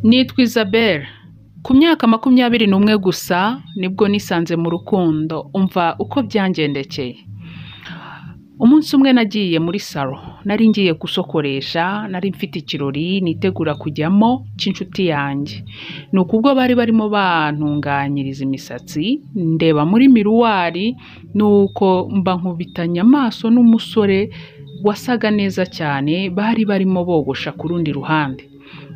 Nitwa Isabelle. Ku myaka 21 gusa nibwo nisanze mu rukundo. Umva uko byangendekeye. Umunsi umwe nagiye muri salo, nari ngiye gusokoresha, nari mfite ikirori nitegura kujyamo cy'inshuti yanjye. Nuko ubwo bari barimo bantunganyiriza imisatsi, ndeba muri miruwari, nuko mba nkubitanya amaso n'umusore wasaga neza cyane, bari barimo bogosha ku rundi ruhande.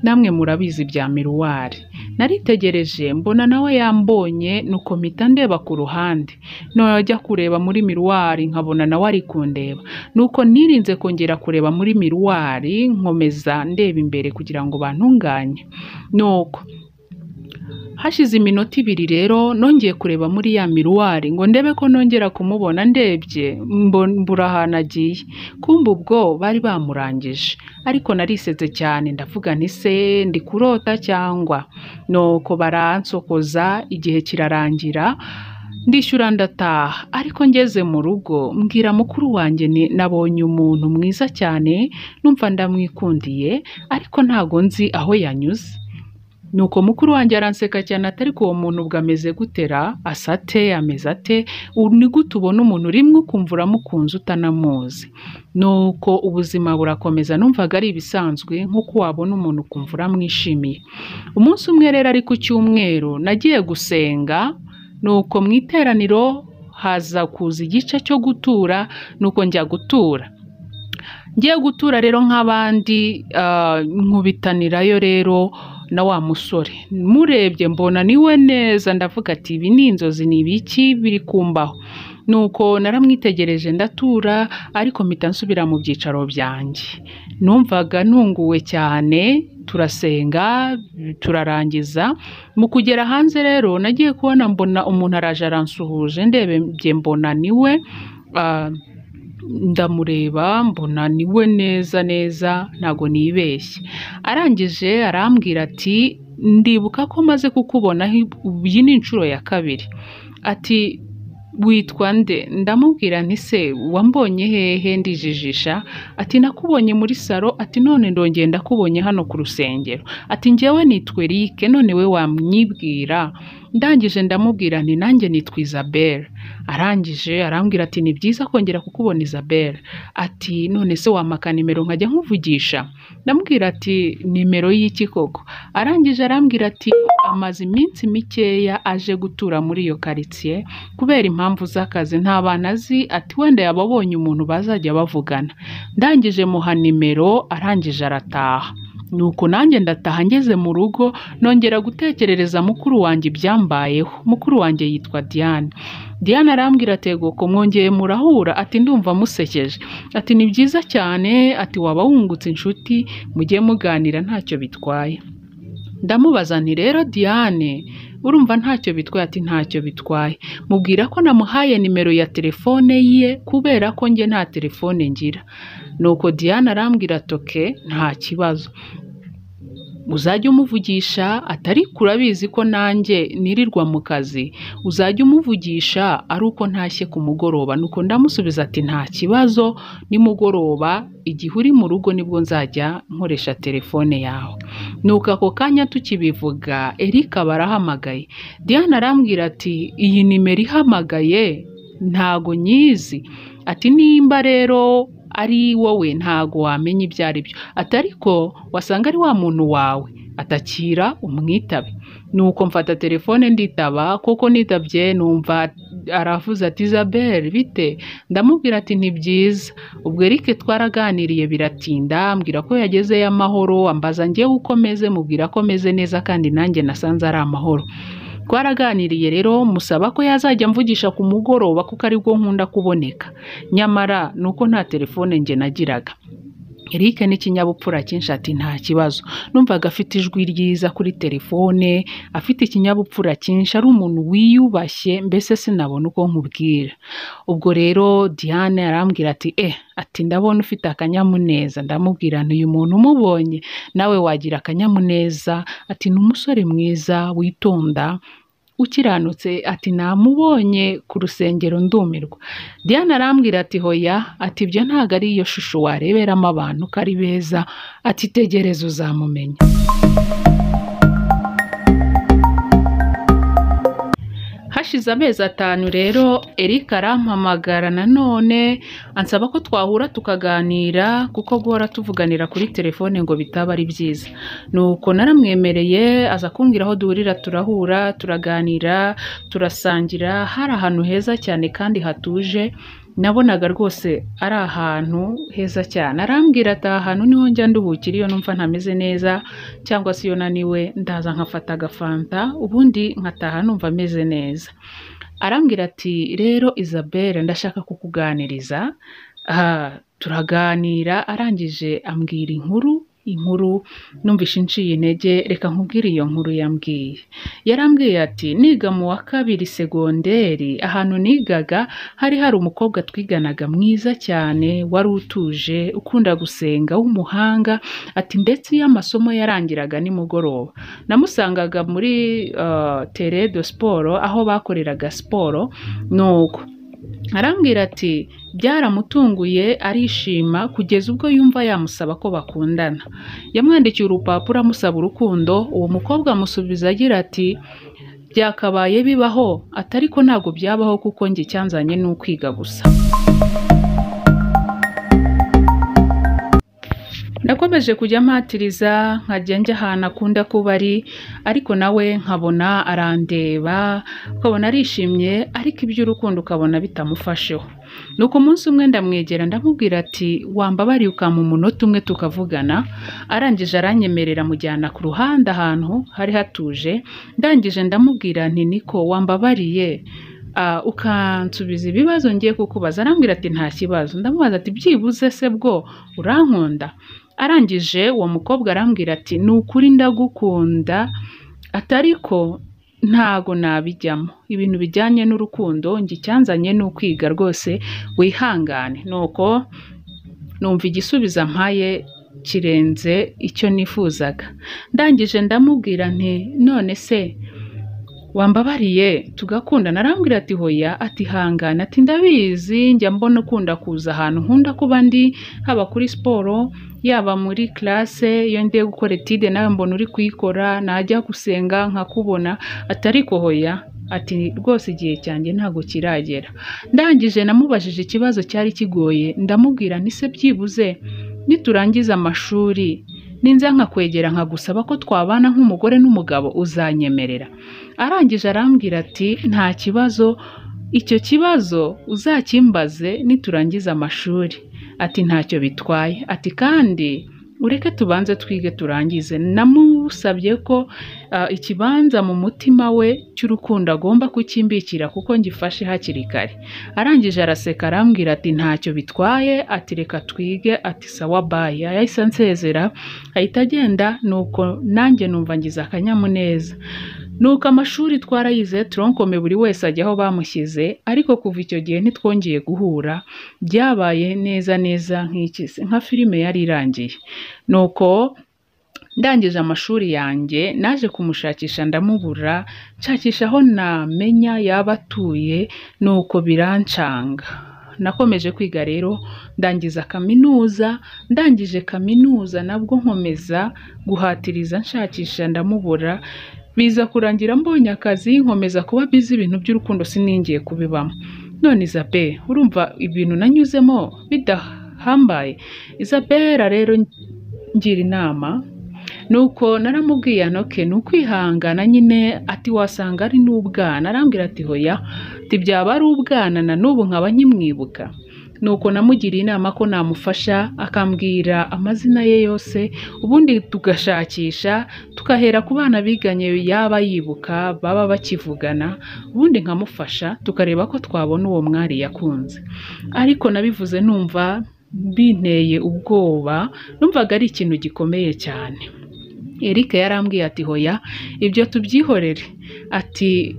Namwe murabizi bya miruwari. Naritegereje mbona nawe yambonye, nuko mpita ndeba ku ruhande. Najya kureba muri miruwari nkabona nawe ari kundeba. Nuko nirinze kongera kureba muri miruwari, nkomeza ndeba imbere kugira ngo bantunganye. Nuko hashize iminota 2 rero nongeye kureba muri ya miruwari ngo ndebe ko nongera kumubona. Ndebye mbura ahantu agiye. Kumbe ubwo bari bamurangije, ariko narisetse cyane ndavuga nti se ndi kurota cyangwa. Nuko baransokoza, igihe kirarangira ndishyura ndataha. Ariko ngeze mu rugo mbwira mukuru wanjye nabonye umuntu mwiza cyane, numva ndamwikundiye, ariko ntago nzi aho yanyuze. Nuko mukuru wanjye aranseka cyane atari ko uwo muntu bwameze gutera, asate ameze ate, ni gute ubona umuntu rimwe ukumva uramukunze utanamuzi. Nuko ubuzima burakomeza, numvaga ari ibisanzwe nkuko wabona umuntu ukumva uramwishimiye. Umunsi umwe rero ari ku cyumweru nagiye gusenga, nuko mu iteraniro haza kuza igice cyo gutura, nuko njya gutura. Ngiye gutura rero nk'abandi, nkubitanirayo rero na wa musore. Murebye mbona niwe neza, ndavuga ati ibi ni inzozi, ni ibiki biri kumbaho. Nuko naramwitegereje ndatura, ariko mpita nsubira mu byicaro byanjye. Numvaga ntunguwe cyane, turasenga turarangiza. Mu kugera hanze rero nagiye kubona mbona umuntu araje aransuhuje, ndebye mbona niwe, ndamureba mbona niwe neza neza, ntago nibeshye. Arangije arambwira ati ndibuka ko maze kukubona iyi ni inshuro ya 2. Ati witwa nde? Ndamubwira nti se wambonye hehe? Ndijijisha. Ati nakubonye muri salo. Ati none ndongeye ndakubonye hano ku rusengero. Ati njyewe nitwa Eric, none we wamnyibwira? Ndangije ndamubwira nti nanjye nitwa Isabelle. Arangije arambwira ati ni byiza kongera kukubona Isabelle. Ati none se wamaka nimero nkajya nkuvugisha? Ndamubwira ati nimero y'iki koko? Arangije arambwira ati amaze iminsi mikeya aje gutura muri iyo quartier kubera impamvu z'akazi, nta bana azi. Ati wenda yababonye umuntu bazajya bavugana. Ndangije muha nimero, arangije arataha. Nuko nanjye ndataha. Ngeze mu rugo nongera gutekerereza mukuru wanjye ibyambayeho. Mukuru wanjye yitwa Diane. Diane arambwira atego ko mwongeye murahura. Ati ndumva musekeje. Ati ni byiza cyane. Ati waba wungutse inshuti, mujye muganira ntacyo bitwaye. Ndamubaza nti rero Diane urumva ntacyo bitwaye? Ati ntacyo bitwaye. Mubwira ko namuhaye nimero ya telefone ye kubera ko nge nta telefone ngira. Nuko Diane arambwira toke nta kibazo, uzajya umuvugisha. Atari kurabizi ko nanjye nirirwa mu kazi, uzajya umuvugisha ari uko ntashye ku mugoroba. Nuko ndamusubiza ati nta kibazo, nimugoroba igihe uri mu rugo nibwo nzajya nkoresha telefone yawe. Nuko ako kanya tukibivuga Eric barahamagaye. Diane arambwira ati iyi nimero ihamagaye ntago nyizi. Ati nimba rero ari wowe ntago wamenya ibyo ari byo. Atariko wasanga ari wa muntu wawe, atakira umwitabe. Nuko mfata telefone nditaba, koko nitabye numva aravuze ati Isabelle bite? Ndamubwira ati ni byiza. Ubwo Eric twaraganiriye biratinda, ambwira ko yagezeyo amahoro, ambaza ngiye ukomeze, mubwira ko meze neza kandi nanjye nasanze ari amahoro. Twaraganiriye rero musaba ko yazajya mvugisha ku mugoroba kuko ari bwo nkunda kuboneka. Nyamara nuko nta telefone nge nagiraga. Eric ni ikinyabupfura cyinshi. Ati nta kibazo. Numvaga afite ijwi ryiza kuri telefone, afite ikinyabupfura cyinshi, ari umuntu wiyubashye, mbese sinabona uko nkubwira. Ubwo rero Diane arambwira ati ati ndabona ufite akanyamuneza. Ndamubwira nti uyu muntu umubonye nawe wagira akanyamuneza. Ati ni umusore mwiza witonda ukiranutse. Ati namubonye ku rusengero ndumirwa. Diane arambwira ati hoya. Ati ibyo ntago ari iyo shusho wareberamo abantu ko ari beza. Ati tegereza uzamumenya. hashize amezi 5 rero Eric arampamagara nanone ansaba ko twahura tukaganira kuko guhora tuvuganira kuri telefone ngo bitaba ari byiza. Nuko naramwemereye aza kumbwira aho duhurira, turahura turaganira turasangira. Hari ahantu heza cyane kandi hatuje, nabonaga rwose ari ahantu heza cyane. Arambwira ati ahantu niho njya nduhukira iyo numva ntameze neza cyangwa se iyo naniwe, ndaza nkafata agafanta ubundi nkataha numva ameze neza. Arambwira ati rero Isabelle ndashaka kukuganiriza. Turaganira, arangije ambwira inkuru numvishe nciye intege, reka nkubwire iyo nkuru yambwiye. Yarambwiye ati niga mu wa 2 segonderi, ahantu nigaga hari umukobwa twiganaga mwiza cyane, wari utuje, ukunda gusenga, w'umuhanga. Ati ndetse iyo amasomo yarangiraga nimugoroba namusangaga muri terrain de sport, aho bakoreraga siporo. Nuko arambwira ati byaramutunguye, arishima kugeza ubwo yumva yamusaba ko bakundana. Yamwandikiye urupapuro amusaba urukundo. Uwo mukobwa amusubiza agira ati byakabaye bibaho, atariko ntago byabaho kuko njye cyanzanye n'ukwiga gusa. Nakomeje kujya mpatiriza nkajya njya ahantu akunda kuba ari, ariko nawe nkabona arandeba, ukabona arishimye, ariko iby'urukundo ukabona bitamufasheho. Nuko umunsi umwe ndamwegera ndamubwira ati wambabariye ukampa umunota umwe tukavugana. Arangije aranyemerera mujyana ku ruhande ahantu hari hatuje. Ndangije ndamubwira nti niko wambabariye ukansubiza ibibazo ngiye kukubaza. Arambwira ati nta kibazo. Ndamubaza ati byibuze se bwo urankunda? Arangije uwo mukobwa arambwira ati nukuri ndagukunda, atariko ntago nabijyamo. Ibintu bijyanye n'urukundo njye cyanzanye n'ukwiga rwose, wihangane. Nuko numva igisubiza mpaye kirenze icyo nifuzaga. Ndangije ndamubwira nti none se wambabariye tugakundana? Arambwira ati hoya, ati hangana, ati ndabizi njya mbona ukunda kuza ahantu nkunda kuba ndi, haba kuri siporo yaba muri classe. Iyo ndiye gukora etide nawe mbona uri kuyikora, najya gusenga nkakubona. Atariko hoya, ati rwose igihe cyanjye ntago kiragera. Ndangije namubajije ikibazo cyari kigoye, ndamubwira nti se byibuze niturangiza amashuri ninza nkakwegera nkagusaba ko twabana nk'umugore n'umugabo uzanyemerera? Arangije arambwira ati nta kibazo, icyo kibazo uzakimbaze niturangiza amashuri. Ati ntacyo bitwaye, ati kandi ureke tubanze twige turangize. Namusabye ko ikibanza mu mutima we cy'urukundo agomba kukimbikira kuko ngifashe hakiri kare. Arangije araseka arambwira ati ntacyo bitwaye, ati reka twige, ati sawa bye. Yahise ansezera ahita agenda. Nuko nanjye numva ngize akanyamuneza. Nuko amashuri twarayize tronkome, buri wese ajya aho bamushyize, ariko kuva icyo gihe ntitwongeye guhura. Byabaye neza nk'ikise, nka filime yari irangiye. Nuko ndangije amashuri yanjye naje kumushakisha ndamubura, nshakisha aho namenya yaba atuye, nuko birancanga. Nakomeje kwiga rero ndangiza kaminuza. Ndangije kaminuza nabwo nkomeza guhatiriza nshakisha ndamubura. Biza kurangira mbonye akazi, nkomeza kuba bizi ibintu by'urukundo siningiye kubibamo. None Isabelle urumva ibintu nanyuzemo bidahambaye? Isabelle rero ngira inama. Nuko naramubwiye anoke nukwihangana nyine, ati wasanga ari n'ubwana. Arambwira ati hoya, ati byaba ari ubwana na n'ubu nkaba nkimwibuka. Nuko namugiriye inama ko namufasha, akambwira amazina ye yose, ubundi tugashakisha tukahera ku bana biganye yaba yibuka baba bakivugana, ubundi nkamufasha tukareba ko twabona uwo mwari yakunze. Ariko nabivuze numva binteye ubwoba, numvaga ari ikintu gikomeye cyane. Eric yarambwiye ati hoya ibyo tubyihorere. Ati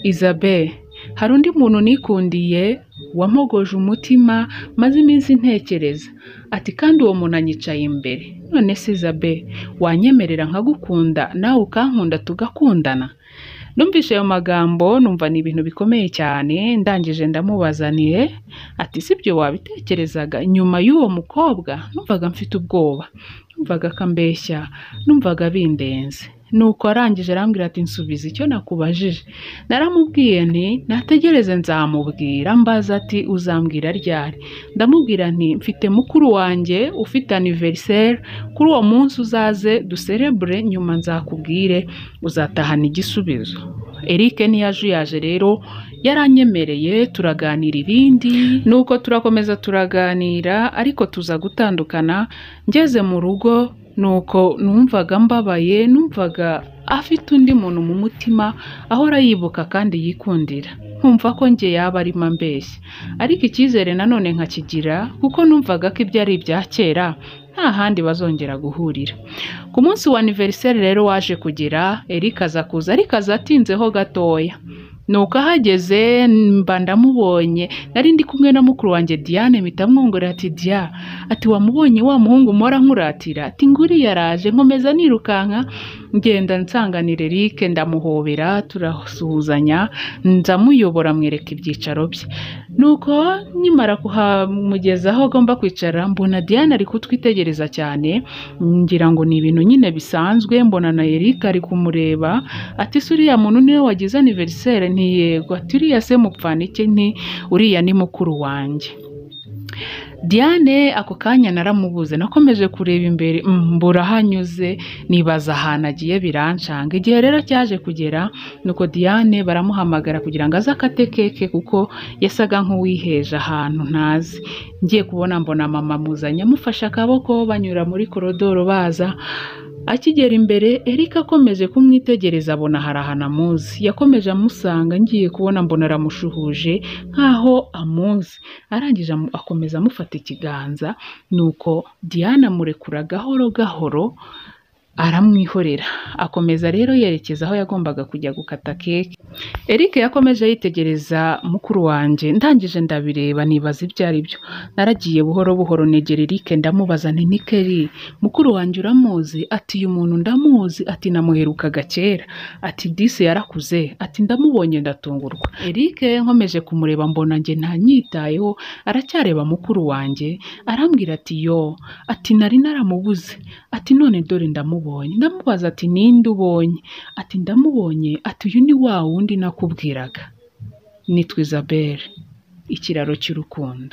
Isabelle hari undi muntu nikundiye wampogoje umutima maze iminsi ntekereza. Ati kandi uwo muntu anyicaye imbere. None se Isabelle wanyemerera nkagukunda nawe ukankunda tugakundana? Numvise ayo magambo numva ni ibintu bikomeye cyane. Ndangije ndamubazaniye ati sibyo wabitekerezaga? Nyuma y'uwo mukobwa numvaga mfite ubwoba, numvaga kambeshya, numvaga bindenze. nuko arangije arambwira ati nsubiza icyo nakubajije. Naramubwiye nti nategereze nzamubwira, mbaza ati uzambwira ryari. Ndamubwira nti mfite mukuru wanjye ufite anniversaire, kuri uwo munsi uzaze duserebure, nyuma nzakubwire uzatahana igisubizo. Eric ntiyajuyaje rero, yaranyemereye turaganira ibindi, nuko turakomeza turaganira ariko tuza gutandukana. Ngeze mu rugo nuko numvaga mbabaye, numvaga afite undi muntu mu mutima ahora yibuka kandi yikundira, nkumva ko njye yaba arimo ambeshya, ariko icyizere nanone nkakigira kuko numvaga ko ibyo ari ibya kera nta handi bazongera guhurira. Ku munsi wa anniversaire rero waje kugera, Eric aza kuza ariko aza atinzeho gatoya. Nuko ahageze mba ndamubonye, nari ndi kumwe na mukuru wanjye Diane, mpita mwongorera ati Dia, ati wamubonye wa muhungu mpora nkuratira? Ati nguri yaraje. Nkomeza nirukanka ngenda nsanganira Eric, ndamuhobera turasuhuzanya, nzamuyobora mwereka ibyicaro bye. Nuko nkimara kuhamugeza aho agomba kwicara, mbona Diane ari kutwitegereza cyane, ngira ngo ni ibintu nyine bisanzwe. Mbona na Eric ari kumureba, ati se uriya muntu niwe wagize anniversaire? Ntiyego. Ati uriya se mupfana iki? Nti uriya ni mukuru wanjye. Diane ako kanya naramubuze, nakomeje kureba imbere mbura hanyuze, nibaza ahantu agiye birancanga. Igihe rero cyaje kugera, nuko Diane baramuhamagara kugira ngo aze akate keke kuko yasaga nk'uwiheje ahantu ntazi. Ngiye kubona mbona mama muzanye amufashe akaboko, banyura muri korodoro baza. Akigera imbere, Eric akomeje kumwitegereza abona hari ahantu amuzi. Yakomeje amusanga, ngiye kubona mbona aramushuhuje nkaho amuzi. Arangije akomeza amufata ikiganza, nuko Diane amurekura gahoro gahoro aramwihorera. Akomeza rero yerekeza aho yagombaga kujya gukata keke. Eric yakomeje yitegereza mukuru wanjye, ndangije ndabireba nibaza ibyo ari byo. Naragiye buhoro buhoro negera Eric ndamubaza nti Nikeri, mukuru wanjye uramuzi? Ati uyu muntu ndamuzi, ati namuherukaga kera, ati disi yarakuze, ati ndamubonye ndatungurwa. Eric nkomeje kumureba mbona njye ntanyitayeho, aracyareba mukuru wanjye, arambwira ati yo, ati nari naramubuze, ati none dore ndamubonye. Ndamubaza ati ninde ubonye? Ati ndamubonye, ati uyu ni wa wundi nakubwiraga, nitwa Isabelle, ikiraro cy'urukundo.